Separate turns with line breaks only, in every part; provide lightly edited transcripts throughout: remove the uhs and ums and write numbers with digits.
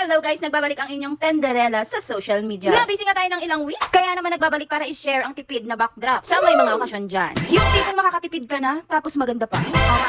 Hello guys, nagbabalik ang inyong tenderella sa social media. Nabisi nga tayo ng ilang weeks, kaya naman nagbabalik para i-share ang tipid na backdrop sa may mga okasyon dyan. Yung tipong makakatipid ka na, tapos maganda pa.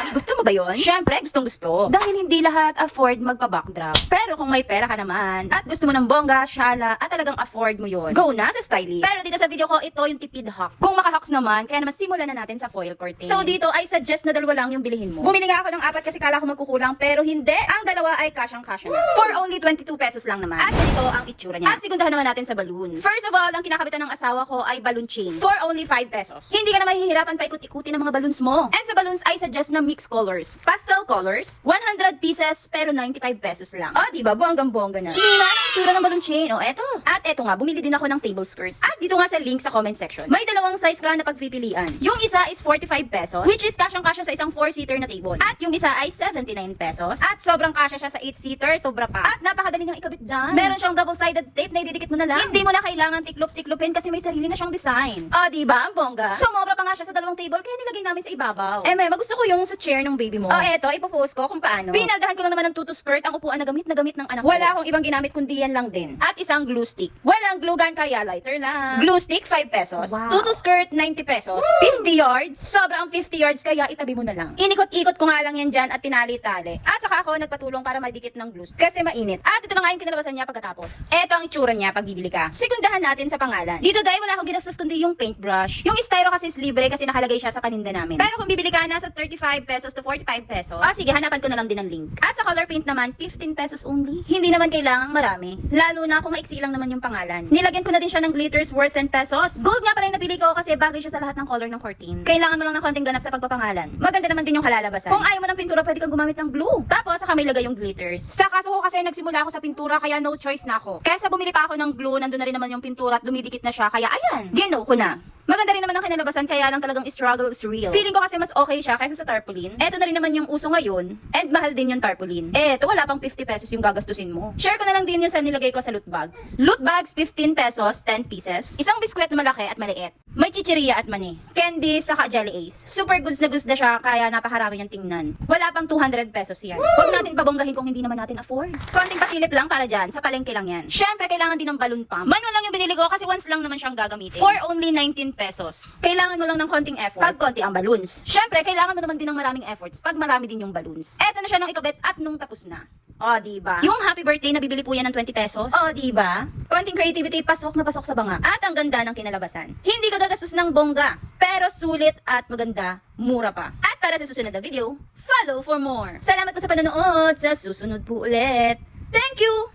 Gusto mo ba yon? Syempre, gustong gusto. Dahil hindi lahat afford magpa-backdrop. Pero kung may pera ka naman, at gusto mo ng bongga, syala, at talagang afford mo yon, go na sa stylist. Pero dito sa video ko, ito yung tipid hack. Kung maka-hacks naman, kaya naman simulan na natin sa foil curtain. So dito, I suggest na dalawa lang yung bilihin mo. Bumili nga ako ng 4 kasi kala ko magkukulang, pero hindi. Ang dalawa ay kasyang-kasya na. For only 22 pesos lang naman. At ito ang itsura niya. At segundahan naman natin sa balloon. First of all, ang kinakabitan ng asawa ko ay balloon chain. For only 5 pesos. Hindi ka na mahihirapan pa ikot-ikutin ng mga balloons mo. And sa balloons, I suggest na mixed colors. Pastel colors, 100 pieces pero 95 pesos lang. O, diba? Bonggang-bongga na. Lima ang itsura ng balloon chain. O, eto. At eto nga, bumili din ako ng table skirt. At dito nga sa link sa comment section. May dalawang size ka na pagpipilian. Yung isa is 45 pesos, which is kasyang-kasya sa isang 4-seater na table. At yung isa ay 79 pesos. At sobrang kasya siya sa 8-seater, sobra pa. At napakadali niyang ikabit dyan. Meron siyang double-sided tape na ididikit mo na lang. Hindi mo na kailangan tiklop-tiklopin kasi may sarili na siyang design. O, diba? Ang bongga. Sumobra pa nga siya sa dalawang table kaya nilagay namin sa ibabaw. Magusto ko yung sa chair ng baby mo. O, eto, ipopost ko kung paano. Pinaldahan ko lang naman ng tutu skirt ang upuan na gamit ng anak ko. Wala akong ibang ginamit kundi yan lang din. At isang glue stick. Walang glue gun kaya lighter lang. Glue stick, 5 pesos. Wow. Tutu skirt, 90 pesos. 50 yards. Sobrang 50 yards kaya itabi mo na lang. Inikot-ikot ko nga lang yan dyan at tinali-tali. At saka ako nagpatulong para madikit ng glue stick. Kasi mainit. At ito na nga yung kinalabasan niya pagkatapos. Eto ang itsura niya pag bibili ka. Segundahan natin sa pangalan. Dito dahil wala akong ginastos kundi yung paintbrush. Yung styro kasi is libre kasi nakalagay siya sa paninda namin. Pero kung bibili ka na sa 35 pesos to 45 pesos, sige, hanapan ko na lang din ang link. At sa color paint naman, 15 pesos only. Hindi naman kailangang marami. Lalo na kung maiksi lang naman yung pangalan. Nilagyan ko na din siya ng glitters worth 10 pesos. Gold nga pala yung napili ko kasi bagay siya sa lahat ng color ng curtain. Kailangan mo lang ng konting ganap sa pagpapangalan. Maganda naman din yung kalalabasan. Kung ayaw mo ng pintura, pwede kang gumamit ng glue. Tapos, saka may lagay yung glitters. Sa kaso ko kasi nagsimula ako sa pintura kaya no choice na ako. Kaya sa bumili pa ako ng glue, nandun na rin naman yung pintura at dumidikit na siya. Kaya ayan, gino ko na. Maganda rin naman ang kinalabasan kaya lang talagang struggle is real. Feeling ko kasi mas okay siya kaysa sa tarpaulin. Eto na rin naman yung uso ngayon and mahal din yung tarpaulin. Eto wala pang 50 pesos yung gagastusin mo. Share ko na lang din yung sa nilagay ko sa loot bags. Loot bags 15 pesos, 10 pieces. Isang biskwit na malaki at maliit. May chichirya at mani. Candy saka Jelly Ace. Super goods na siya kaya napakarami niyang tingnan. Wala pang 200 pesos yan. Huwag natin pabonggahin kung hindi naman natin afford. Konting pasilip lang para dyan, sa palengke lang yan. Syempre kailangan din ng balloon pump. Manual lang yung binili ko kasi once lang naman siyang gagamitin. For only 19 pesos. Kailangan mo lang ng konting effort pag konti ang balloons. Syempre kailangan mo naman din ng maraming efforts pag marami din yung balloons. Eto na siya nung ikabit at nung tapos na. O, diba? Yung happy birthday na bibili po yan ng 20 pesos. O, diba? Konting creativity, pasok na pasok sa banga. At ang ganda ng kinalabasan. Hindi ka gagastos ng bongga, pero sulit at maganda, mura pa. At para sa susunod na video, follow for more. Salamat po sa panonood. Sa susunod po ulit. Thank you!